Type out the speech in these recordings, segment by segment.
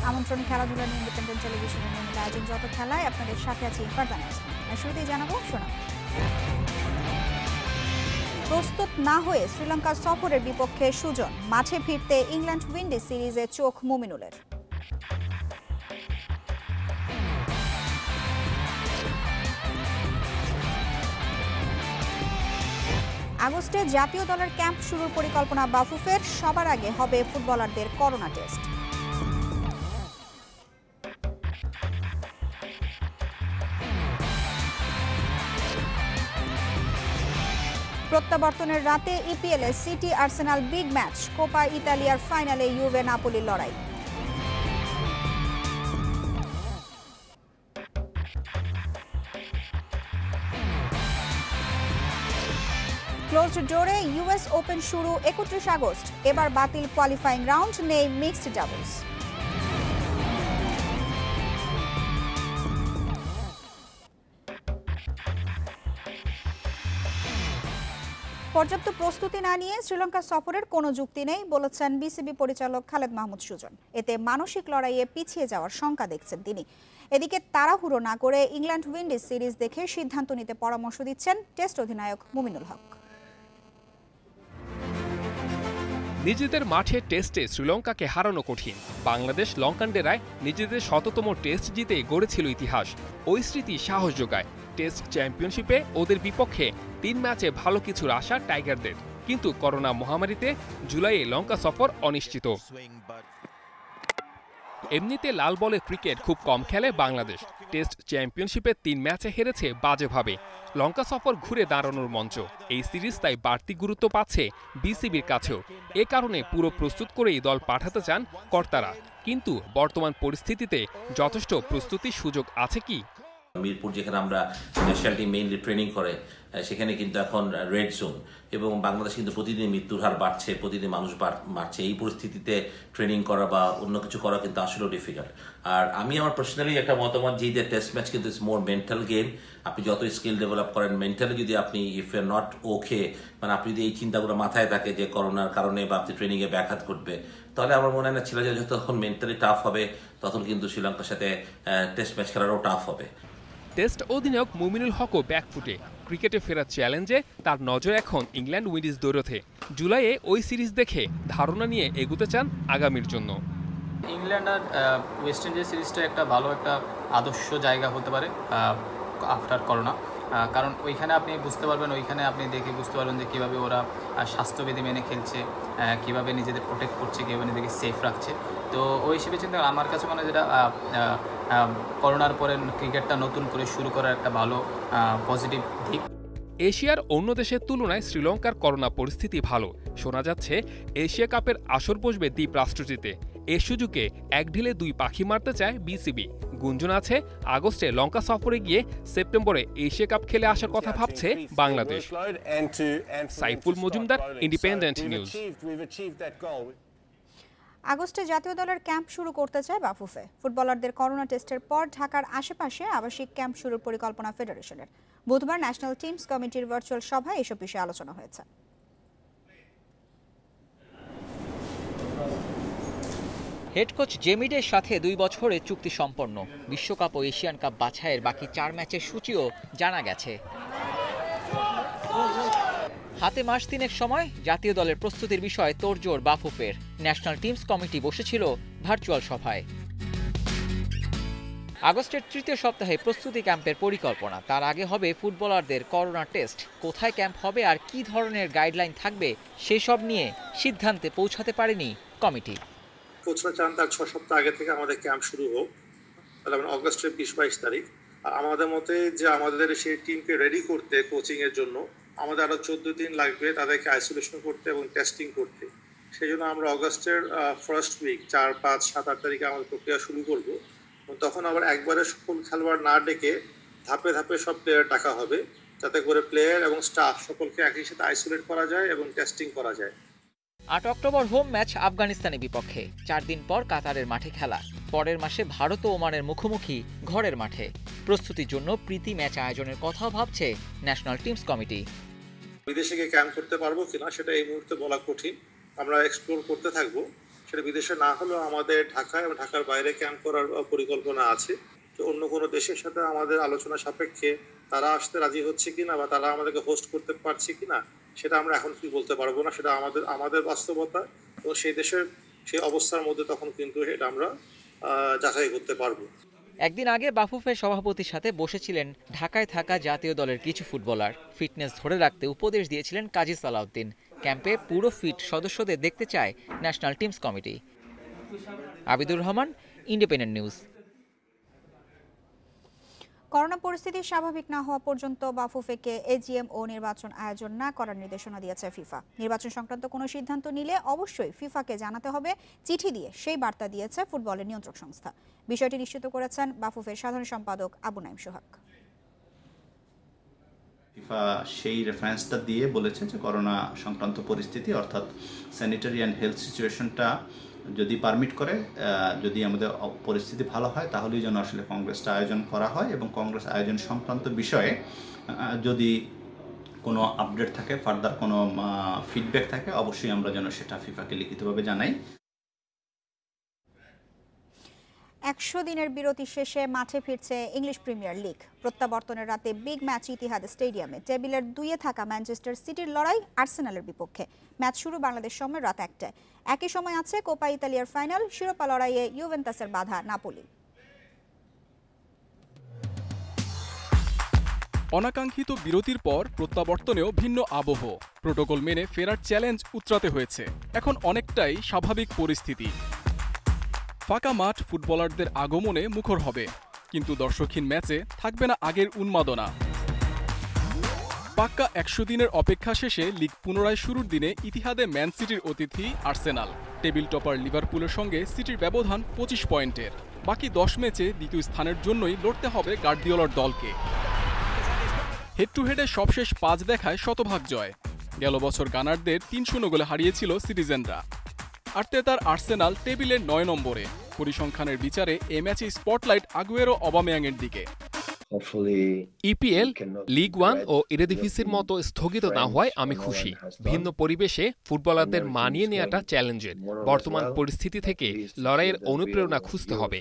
আমন্ত্রণ খেলাধুলা নিয়ে ইন্ডিপেন্ডেন্ট টেলিভিশনের নিয়মিত আয়োজন যত খেলায় আপনাদের সাথে আছি ফারজানা ইয়াসমিন। শুরুতেই জানাবো শোনা প্রস্তুত না হয়ে শ্রীলঙ্কা সফরের বিপক্ষে সুজন, মাঠে ফিরতে ইংল্যান্ড উইন্ডিজ সিরিজে চোখ মুমিনুলের। আগস্টে জাতীয় দলের ক্যাম্প শুরুর পরিকল্পনা বাফুফের, সবার আগে হবে ফুটবলারদের করোনা টেস্ট। প্রত্যাবর্তনের রাতে ইপিএলে City Arsenal big match, Copa ইতালিয়ার ফাইনালে ইউভে নাপোলির লড়াই। ক্লোজড ডোরে ইউএস ওপেন শুরু 31 আগস্ট, এবার বাতিল কোয়ালিফাইং রাউন্ড, নেই মিক্সড ডাবলস। পর্যাপ্ত প্রস্তুতি না নিয়ে শ্রীলঙ্কা সফরের কোনো যুক্তি নেই বলেছেন বিসিবি পরিচালক খালেদ মাহমুদ সুজন। এতে মানসিক লড়াইয়ে পিছিয়ে যাওয়ার শঙ্কা দেখছেন তিনি। এদিকে তাড়াহুড়ো না করে ইংল্যান্ড উইন্ডিজ সিরিজ দেখে সিদ্ধান্ত নিতে পরামর্শ দিচ্ছেন টেস্ট অধিনায়ক মুমিনুল হক। নিজেদের মাঠে টেস্টে শ্রীলঙ্কাকে হারানো কঠিন। বাংলাদেশ লঙ্কানডেরায় নিজেদের শততম টেস্ট জিতে গড়েছিল ইতিহাস। ওই স্মৃতি সাহস যোগায়। টেস্ট চ্যাম্পিয়নশিপে ওদের বিপক্ষে 3 ম্যাচে ভালো কিছুর আশা টাইগারদের, কিন্তু করোনা মহামারীতে জুলাইয়ে লঙ্কা সফর অনিশ্চিত। এমনিতে লাল বলে ক্রিকেট খুব কম খেলে বাংলাদেশ। টেস্ট চ্যাম্পিয়নশিপে 3 ম্যাচে হেরেছে বাজেভাবে। লঙ্কা সফর ঘুরে দাঁড়ানোর মঞ্চ। এই সিরিজ তাই বাড়তি গুরুত্ব পাচ্ছে বিসিবির কাছেও। এ কারণে পুরো প্রস্তুত করেই দল পাঠাতে চান কর্তারা। কিন্তু বর্তমান পরিস্থিতিতে যথেষ্ট প্রস্তুতির সুযোগ আছে কি? মিরপুর, যেখানে আমরা ন্যাশনাল টিম মেইনলি ট্রেনিং করে, সেখানে কিন্তু এখন রেড জোন, এবং বাংলাদেশ কিন্তু প্রতিদিন মৃত্যুর হার বাড়ছে, প্রতিদিন মানুষ মারছে। এই পরিস্থিতিতে ট্রেনিং করা বা অন্য কিছু করা কিন্তু আসলেও ডিফিকাল্ট। আর আমি আমার পার্সোনালি একটা মতামত যে টেস্ট ম্যাচ কিন্তু ইটস মোর মেন্টাল গেম। আপনি যত স্কিল ডেভেলপ করেন, মেন্টালি যদি আপনি if you are not okay, মানে আপনি যদি এই চিন্তাগুলো মাথায় থাকে যে করোনার কারণে বা আপনি ট্রেনিংয়ে ব্যাঘাত ঘটবে, তাহলে আমার মনে হয় না ছেলেরা যতক্ষণ মেন্টালি টাফ হবে তখন কিন্তু শ্রীলঙ্কার সাথে টেস্ট ম্যাচ খেলারও টাফ হবে। টেস্ট অধিনায়ক মুমিনুল হকও ব্যাকফুটে। ক্রিকেটে ফেরার চ্যালেঞ্জে তার নজর এখন ইংল্যান্ড উইন্ডিজ দৌড়তে। জুলাইয়ে ওই সিরিজ দেখে ধারণা নিয়ে এগোতে চান আগামীর জন্য। ইংল্যান্ড আর ওয়েস্ট ইন্ডিজ সিরিজটা একটা ভালো একটা আদর্শ জায়গা হতে পারে আফটার করোনা, কারণ ওইখানে আপনি বুঝতে পারবেন, ওইখানে আপনি দেখে বুঝতে পারবেন যে কীভাবে ওরা স্বাস্থ্যবিধি মেনে খেলছে, কীভাবে নিজেদের প্রোটেক্ট করছে, কীভাবে নিজেকে সেফ রাখছে। তো ওই হিসেবে চিন্তা আমার কাছে মনে হয় যেটা করোনার পরে ক্রিকেটটা নতুন করে শুরু করার একটা ভালো পজিটিভ দিক। এশিয়ার অন্য দেশের তুলনায় শ্রীলঙ্কার করোনা পরিস্থিতি ভালো। শোনা যাচ্ছে এশিয়া কাপের আসর বসবে দ্বীপ রাষ্ট্রটিতে। এ সুযোগে এক ঢিলে 2 পাখি মারতে চায় বিসিবি। গুঞ্জন আছে আগস্টে লঙ্কা সফরে গিয়ে সেপ্টেম্বরে এশিয়া কাপ খেলে আসার কথা ভাবছে বাংলাদেশ। Saiful Majumdar, Independent News. আগস্টে জাতীয় দলের ক্যাম্প শুরু করতে চায় বাফুফে। ফুটবলারদের করোনা টেস্টের পর ঢাকার আশেপাশে আবাসিক ক্যাম্প শুরুর পরিকল্পনা ফেডারেশনের। বুধবার ন্যাশনাল টিমস কমিটির ভার্চুয়াল সভায় এসব বিষয়ে আলোচনা হয়েছে। হেড কোচ জেমিডের সাথে 2 বছরে চুক্তি সম্পন্ন। বিশ্বকাপ ও এশিয়ান কাপ বাছাইয়ের বাকি 4 ম্যাচের সূচিও জানা গেছে। হাতে মাস 3 সময় জাতীয় দলের প্রস্তুতির বিষয়ে তোড়জোড় বাফুফের। ন্যাশনাল টিমস কমিটি বসেছিল ভার্চুয়াল সভায়। আগস্টের 3য় সপ্তাহে প্রস্তুতি ক্যাম্পের পরিকল্পনা। তার আগে হবে ফুটবলারদের করোনা টেস্ট। কোথায় ক্যাম্প হবে আর কি ধরনের গাইডলাইন থাকবে সেসব নিয়ে সিদ্ধান্তে পৌঁছাতে পারেনি কমিটি। কোচরা চান তার 6 সপ্তাহ আগে থেকে আমাদের ক্যাম্প শুরু হোক, তাহলে অগস্টের 20-22 তারিখ। আর আমাদের মতে যে আমাদের সেই টিমকে রেডি করতে কোচিং এর জন্য আমাদের আরো 14 দিন লাগবে তাদেরকে আইসোলেশন করতে এবং টেস্টিং করতে। সেই জন্য আমরা অগস্টের ফার্স্ট উইক 4, 5, 7, 8 তারিখে আমাদের প্রক্রিয়া শুরু করব। তখন আবার একবারে সকল খেলোয়াড় না ডেকে ধাপে ধাপে সব প্লেয়ার ডাকা হবে, যাতে করে প্লেয়ার এবং স্টাফ সকলকে একই সাথে আইসোলেট করা যায় এবং টেস্টিং করা যায়। 8 অক্টোবর হোম ম্যাচ আফগানিস্তানের বিপক্ষে, 4 দিন পর কাতারের মাঠে খেলা। পরের মাসে ভারত ও ওমানের মুখোমুখি ঘরের মাঠে। প্রস্তুতির জন্য প্রীতি ম্যাচ আয়োজনের কথাও ভাবছে ন্যাশনাল টিমস কমিটি। বিদেশে গিয়ে ক্যাম্প করতে পারবো কিনা সেটা এই মুহূর্তে বলা কঠিন। আমরা এক্সপ্লোর করতে থাকবো। সেটা বিদেশে না হলেও আমাদের ঢাকায় এবং ঢাকার বাইরে ক্যাম্প করার পরিকল্পনা আছে। তো অন্য কোনো দেশের সাথে আমাদের আলোচনা সাপেক্ষে তারা আসতে রাজি হচ্ছে কিনা বা তারা আমাদেরকে হোস্ট করতে পারছে কিনা সেটা আমরা এখন কি বলতে পারবো না। সেটা আমাদের বাস্তবতা এবং সেই দেশের সেই অবস্থার মধ্যে তখন কিন্তু এটা আমরা যাচাই করতে পারবো। একদিন আগে বাফুফের সভাপতির সাথে বসেছিলেন ঢাকায় থাকা জাতীয় দলের কিছু ফুটবলার। ফিটনেস ধরে রাখতে উপদেশ দিয়েছিলেন কাজী সালাউদ্দিন। ক্যাম্পে পুরো ফিট সদস্যদের দেখতে চায় national teams committee. Abidur Rahman, independent news. Corona পরিস্থিতি স্বাভাবিক না হওয়া পর্যন্ত বাফুফেকে এজিএম ও নির্বাচন আয়োজন না করার নির্দেশনা দিয়েছে ফিফা। নির্বাচন সংক্রান্ত কোনো সিদ্ধান্ত নিলে অবশ্যই ফিফাকে জানাতে হবে চিঠি দিয়ে, সেই বার্তা দিয়েছে ফুটবলের নিয়ন্ত্রক সংস্থা। বিষয়টি নিশ্চিত করেছেন বাফুফের সাধারণ সম্পাদক আবু নাইম সোহাগ। ফিফা সেই রেফারেন্সটা দিয়ে বলেছে যে করোনা সংক্রান্ত পরিস্থিতি অর্থাৎ স্যানিটারি অ্যান্ড হেলথ সিচুয়েশনটা যদি পারমিট করে, যদি আমাদের পরিস্থিতি ভালো হয় তাহলেই যেন আসলে কংগ্রেসটা আয়োজন করা হয় এবং কংগ্রেস আয়োজন সংক্রান্ত বিষয়ে যদি কোনো আপডেট থাকে, ফার্দার কোনো ফিডব্যাক থাকে, অবশ্যই আমরা যেন সেটা ফিফাকে লিখিতভাবে জানাই। 100 দিনের বিরতি শেষে মাঠে ফিরছে ইংলিশ প্রিমিয়ার লিগ। প্রত্যাবর্তনের রাতে বিগ ম্যাচ ইতিহাদ স্টেডিয়ামে টেবিলের 2-এ থাকা ম্যানচেস্টার সিটির লড়াই আর্সেনালের বিপক্ষে। ম্যাচ শুরু বাংলাদেশ সময় রাত 1টায়। একই সময় আছে কোপা ইতালিয়ার ফাইনাল, শিরোপা লড়াইয়ে ইউভেন্টাসের বাধা নাপোলি। অনাকাঙ্ক্ষিত বিরতির পর প্রত্যাবর্তনেও ভিন্ন আবহ। প্রোটোকল মেনে ফেরার চ্যালেঞ্জ উতরাতে হয়েছে। এখন অনেকটাই স্বাভাবিক পরিস্থিতি। ফাঁকা মাঠ ফুটবলারদের আগমনে মুখর হবে, কিন্তু দর্শকহীন ম্যাচে থাকবে না আগের উন্মাদনা। পাক্কা 100 দিনের অপেক্ষা শেষে লিগ পুনরায় শুরুর দিনে ইতিহাদে ম্যান সিটির অতিথি আর্সেনাল। টেবিল টপার লিভারপুলের সঙ্গে সিটির ব্যবধান 25 পয়েন্টের। বাকি 10 ম্যাচে দ্বিতীয় স্থানের জন্যই লড়তে হবে গার্দিওলার দলকে। হেড টু হেডে সবশেষ 5 দেখায় শতভাগ জয়। গেল বছর গানারদের 3-0 গোলে হারিয়েছিল সিটিজেনরা। আর্তেতার আর্সেনাল টেবিলের 9 নম্বরে। পরিসংখ্যানের বিচারে এ ম্যাচে স্পটলাইট আগুয়েরো অবামেয়াংয়ের দিকে। ইপিএল, লিগ 1 ও এরেদিভিসির মতো স্থগিত না হওয়ায় আমি খুশি। ভিন্ন পরিবেশে ফুটবলারদের মানিয়ে নেওয়াটা চ্যালেঞ্জের। বর্তমান পরিস্থিতি থেকে লড়াইয়ের অনুপ্রেরণা খুঁজতে হবে।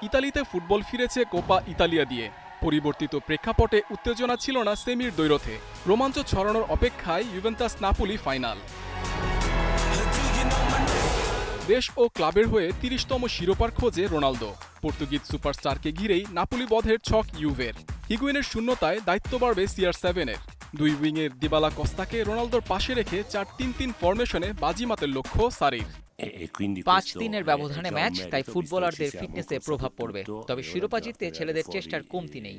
ইতালিতে ফুটবল ফিরেছে কোপা ইতালিয়া দিয়ে। পরিবর্তিত প্রেক্ষাপটে উত্তেজনা ছিল না সেমির দ্বৈরথে। রোমাঞ্চ ছড়ানোর অপেক্ষায় ইউভেন্টাস নাপোলি ফাইনাল। দেশ ও ক্লাবের হয়ে 30তম শিরোপার খোঁজে রোনালদো। পর্তুগিজ সুপারস্টারকে ঘিরেই নাপোলি বধের ছক ইউভের। হিগুয়েনের শূন্যতায় দায়িত্ব বাড়বে CR7-এর। 2 উইংয়ের দিবালা কস্তাকে রোনালদোর পাশে রেখে 4-3-3 ফরমেশনে বাজিমাতের লক্ষ্য সারির। 5 দিনের ব্যবধানে ম্যাচ, তাই ফুটবলারদের ফিটনেসে প্রভাব পড়বে। তবে শিরোপা জিততে ছেলেদের চেষ্টার কমতি নেই।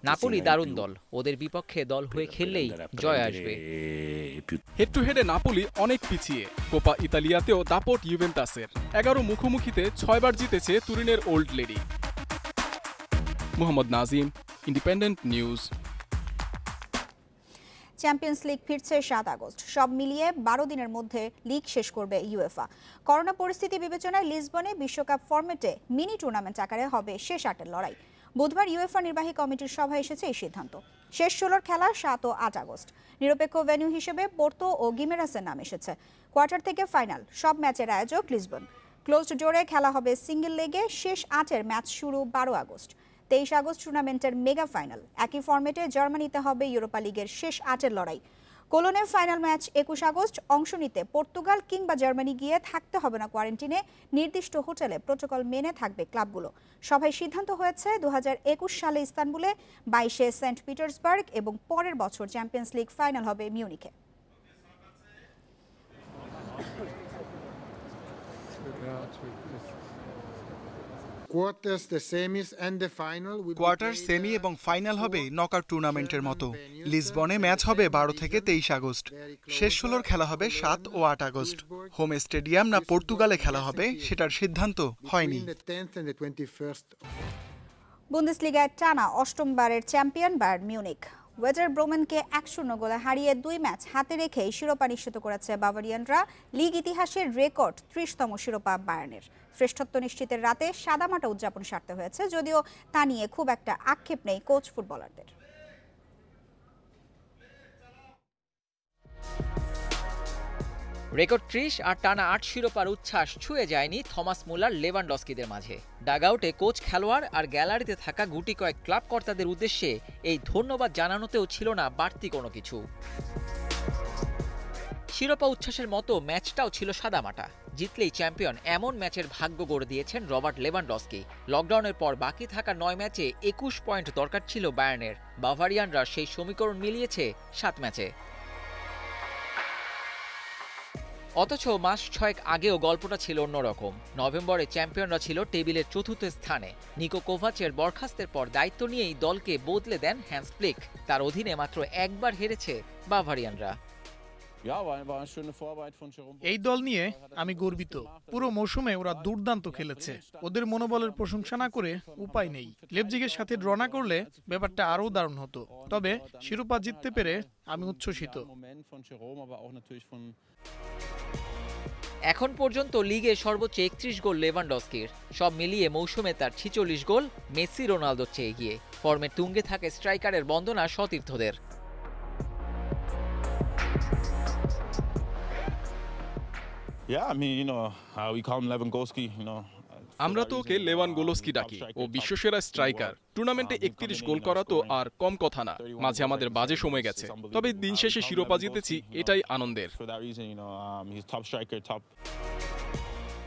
নাপোলি দারুণ দল, ওদের বিপক্ষে দল হয়ে খেললেই জয় আসবে। হেড টু হেডে নাপোলি অনেক পিছিয়ে। কোপা ইতালিয়াতেও দাপট ইউভেন্টাসের। 11 মুখোমুখিতে 6 বার জিতেছে তুরিনের Old Lady. Mohammad Nazim, Independent News. Champions League ফিরছে 7 আগস্ট। সব মিলিয়ে 12 দিনের মধ্যে লিগ শেষ করবে ইউএফা। করোনা পরিস্থিতি বিবেচনায় লিসবনে বিশ্বকাপ ফরম্যাটে মিনি টুর্নামেন্ট আকারে হবে শেষ 8-এর লড়াই। বুধবার ইউএফা নির্বাহী কমিটির সভায় এসেছে এই সিদ্ধান্ত। শেষ 16-র খেলা 7 ও 8 আগস্ট। নিরপেক্ষ ভেন্যু হিসেবে পোর্তো ও গিমেরাসের নাম এসেছে। কোয়ার্টার থেকে ফাইনাল সব ম্যাচের আয়োজক লিসবন। ক্লোজড ডোরে খেলা হবে সিঙ্গেল লেগে। শেষ 8-এর ম্যাচ শুরু 12 আগস্ট। 23 আগস্ট টুর্নামেন্টের মেগা ফাইনাল। একই ফরম্যাটে জার্মানিতে হবে ইউরোপা লিগের শেষ 8-এর লড়াই। কোলোনে ফাইনাল ম্যাচ 21 আগস্ট। অংশ নিতে পর্তুগাল কিংবা জার্মানি গিয়ে থাকতে হবে না কোয়ারেন্টিনে। নির্দিষ্ট হোটেলে প্রোটোকল মেনে থাকবে ক্লাবগুলো। সভায় সিদ্ধান্ত হয়েছে 2021 সালে ইস্তানবুলে, 22-এ সেন্ট পিটার্সবার্গ এবং পরের বছর চ্যাম্পিয়ন্স লিগ ফাইনাল হবে মিউনিখে। কোয়ার্টার, সেমি এবং ফাইনাল হবে নকআউট টুর্নামেন্টের মতো। লিসবনে ম্যাচ হবে 12 থেকে 23 আগস্ট। শেষ 16-র খেলা হবে 7 ও 8 আগস্ট। হোম স্টেডিয়াম না পর্তুগালে খেলা হবে সেটার সিদ্ধান্ত হয়নি। বুন্দেসলিগায় টানা 8মবারের চ্যাম্পিয়ন বায়ার্ন মিউনিখ। ওয়েটার ব্রোমেনকে 1-0 গোলে হারিয়ে 2 ম্যাচ হাতে রেখেই শিরোপা নিশ্চিত করেছে বাভারিয়ানরা। লিগ ইতিহাসের রেকর্ড 30তম শিরোপা বায়ার্নের। শ্রেষ্ঠত্ব নিশ্চিতের রাতে সাদামাটা উদযাপন সারতে হয়েছে, যদিও তা নিয়ে খুব একটা আক্ষেপ নেই কোচ ফুটবলারদের। রেকর্ড 30 আর টানা 8 শিরোপার উচ্ছ্বাস ছুঁয়ে যায়নি থমাস মুলার লেভানডস্কিদের মাঝে। ডাগআউটে কোচ, খেলোয়াড় আর গ্যালারিতে থাকা গুটি কয়েক ক্লাব কর্তাদের উদ্দেশ্যে এই ধন্যবাদ জানানোতেও ছিল না বাড়তি কোনো কিছু। শিরোপা উচ্ছ্বাসের মতো ম্যাচটাও ছিল সাদামাটা। জিতলেই চ্যাম্পিয়ন এমন ম্যাচের ভাগ্য গড়ে দিয়েছেন রবার্ট লেভানডস্কি। লকডাউনের পর বাকি থাকা 9 ম্যাচে 21 পয়েন্ট দরকার ছিল বায়ার্নের। বাভারিয়ানরা সেই সমীকরণ মিলিয়েছে 7 ম্যাচে। অথচ মাস 6 আগেও গল্পটা ছিল অন্যরকম। নভেম্বরে চ্যাম্পিয়নরা ছিল টেবিলের 4র্থ স্থানে। নিকো কোভাচের বরখাস্তের পর দায়িত্ব নিয়েই দলকে বদলে দেন হ্যান্স ফ্লিক। তার অধীনে মাত্র একবার হেরেছে বাভারিয়ানরা। এই দল নিয়ে আমি গর্বিত। পুরো মৌসুমে ওরা দুর্দান্ত খেলেছে। ওদের মনোবলের প্রশংসা না করে উপায় নেই। লেপজিগের সাথে ড্র না করলে ব্যাপারটা আরো দারুণ হতো। তবে শিরোপা জিততে পেরে আমি উচ্ছ্বসিত। এখন পর্যন্ত লিগে সর্বোচ্চ 31 গোল লেভানডস্কির। সব মিলিয়ে মৌসুমে তার 46 গোল, মেসি রোনালদোর চেয়ে এগিয়ে। ফর্মে তুঙ্গে থাকে স্ট্রাইকারের বন্দনা সতীর্থদের। আমরা তো ওকে লেভানডস্কি ডাকি। ও বিশ্বসেরা স্ট্রাইকার। টুর্নামেন্টে 31 গোল করা তো আর কম কথা না। মাঝে আমাদের বাজে সময় গেছে, তবে দিন শেষে শিরোপা জিতেছি, এটাই আনন্দের।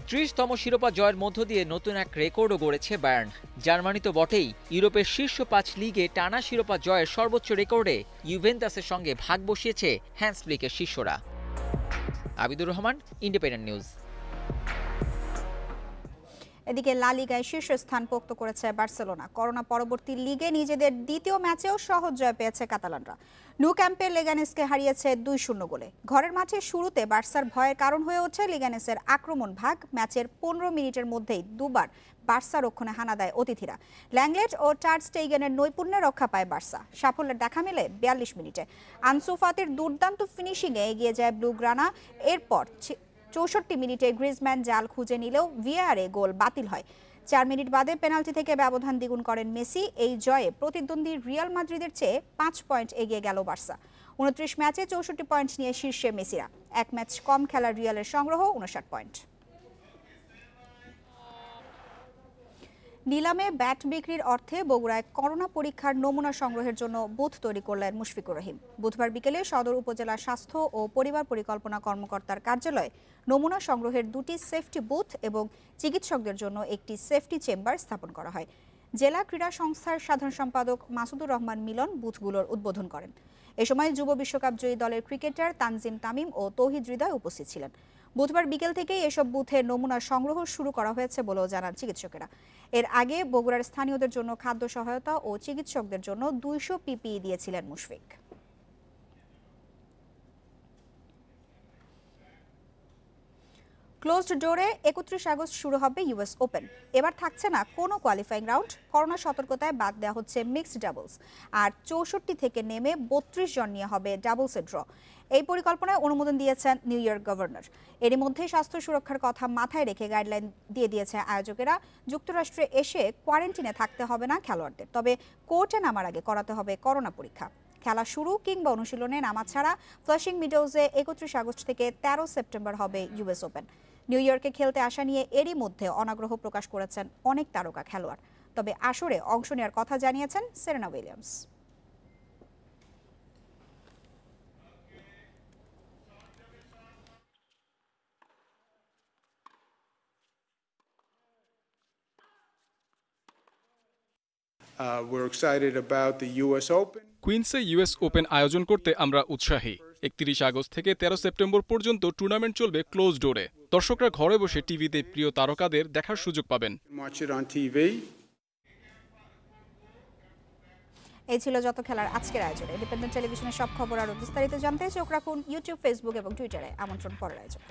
30তম শিরোপা জয়ের মধ্য দিয়ে নতুন এক রেকর্ডও গড়েছে বায়ার্ন। জার্মানি তো বটেই, ইউরোপের শীর্ষ 5 লিগে টানা শিরোপা জয়ের সর্বোচ্চ রেকর্ডে ইউভেন্টাসের সঙ্গে ভাগ বসিয়েছে হ্যান্স ফ্লিকের শিষ্যরা। Abidur Rahman, independent news. এদিকে লা লিগায় শীর্ষস্থান পোক্ত করেছে বার্সেলোনা। করোনা পরবর্তী লিগে নিজেদের দ্বিতীয় ম্যাচেও সহজ জয় পেয়েছে কাতালানরা। ন্যু ক্যাম্পে লেগানেসকে হারিয়েছে 2-0 গোলে। ঘরের মাঠে শুরুতে বার্সার ভয়ের কারণ হয়ে ওঠে লেগানেসের আক্রমণ ভাগ। ম্যাচের 15 মিনিটের মধ্যেই দুবার বার্সা রক্ষণে হানা দেয় অতিথিরা। ল্যাংলেট ও টার স্টেইগেনের নৈপুণ্যে রক্ষা পায় বার্সা। সাফল্যের দেখা মেলে 42 মিনিটে। আনসু ফাতির দুর্দান্ত ফিনিশিংয়ে এগিয়ে যায় ব্লুগ্রানা। এরপর 64 মিনিটে গ্রিজম্যান জাল খুঁজে নিলেও ভিএআরে গোল বাতিল হয়। 4 মিনিট বাদে পেনাল্টি থেকে ব্যবধান দ্বিগুণ করেন মেসি। এই জয়ে প্রতিদ্বন্দ্বী রিয়াল মাদ্রিদের চেয়ে 5 পয়েন্ট এগিয়ে গেল বার্সা। 29 ম্যাচে 64 পয়েন্ট নিয়ে শীর্ষে মেসিরা। এক ম্যাচ কম খেলার রিয়ালের সংগ্রহ 59 পয়েন্ট। নিলামে ব্যাট বিক্রির অর্থে বগুড়ায় করোনা পরীক্ষার নমুনা সংগ্রহের জন্য বুথ তৈরি করলেন মুশফিকুর রহিম। বুধবার বিকেলে সদর উপজেলা স্বাস্থ্য ও পরিবার পরিকল্পনা কর্মকর্তার কার্যালয়ে নমুনা সংগ্রহের 2টি সেফটি বুথ এবং চিকিৎসকদের জন্য একটি সেফটি চেম্বার স্থাপন করা হয়। জেলা ক্রীড়া সংস্থার সাধারণ সম্পাদক মাসুদুর রহমান মিলন বুথগুলোর উদ্বোধন করেন। এ সময় যুব বিশ্বকাপ জয়ী দলের ক্রিকেটার তানজিম তামিম ও তৌহিদ হৃদয় উপস্থিত ছিলেন। বুধবার বিকেল থেকেই এসব বুথের নমুনা সংগ্রহ শুরু করা হয়েছে বলেও জানান চিকিৎসকেরা। এর আগে বগুড়ার স্থানীয়দের জন্য খাদ্য সহায়তা ও চিকিৎসকদের জন্য 200 পিপিই দিয়েছিলেন মুশফিক। ক্লোজড ডোরে 31 আগস্ট শুরু হবে ইউএস ওপেন। এবার থাকছে না কোনো কোয়ালিফাইং রাউন্ড। করোনা সতর্কতায় বাদ দেওয়া হচ্ছে মিক্সড ডাবলস। আর 64 থেকে নেমে 32 জন নিয়ে হবে ডাবলসের ড্র। এই পরিকল্পনায় অনুমোদন দিয়েছেন নিউ ইয়র্ক গভর্নর। এরই মধ্যে স্বাস্থ্য সুরক্ষার কথা মাথায় রেখে গাইডলাইন দিয়ে দিয়েছে আয়োজকেরা। যুক্তরাষ্ট্রে এসে কোয়ারেন্টিনে থাকতে হবে না খেলোয়াড়দের, তবে কোর্টে নামার আগে করাতে হবে করোনা পরীক্ষা। খেলা শুরু কিংবা অনুশীলনে নামা ছাড়া ফ্লাশিং মিডোজে 31 আগস্ট থেকে 13 সেপ্টেম্বর হবে ইউএস ওপেন। নিউ ইয়র্কে খেলতে আসা নিয়ে এরই মধ্যে অনাগ্রহ প্রকাশ করেছেন অনেক তারকা খেলোয়াড়। তবে আসরে অংশ নেওয়ার কথা জানিয়েছেন Serena Williams. We're excited about the US Open. কুইন্সে ইউএস ওপেন আয়োজন করতে আমরা উৎসাহী। 31 আগস্ট থেকে 13 সেপ্টেম্বর পর্যন্ত টুর্নামেন্ট চলবে ক্লোজ ডোরে। দর্শকরা ঘরে বসে টিভিতে প্রিয় তারকাদের দেখার সুযোগ পাবেন। এই ছিল যত খেলার আজকের আয়োজনে। ইন্ডিপেন্ডেন্ট টেলিভিশনের সব খবর আরো বিস্তারিত জানতে চোখ রাখুন ইউটিউব, ফেসবুক এবং টুইটারে। আমন্ত্রণ পরের আয়োজন।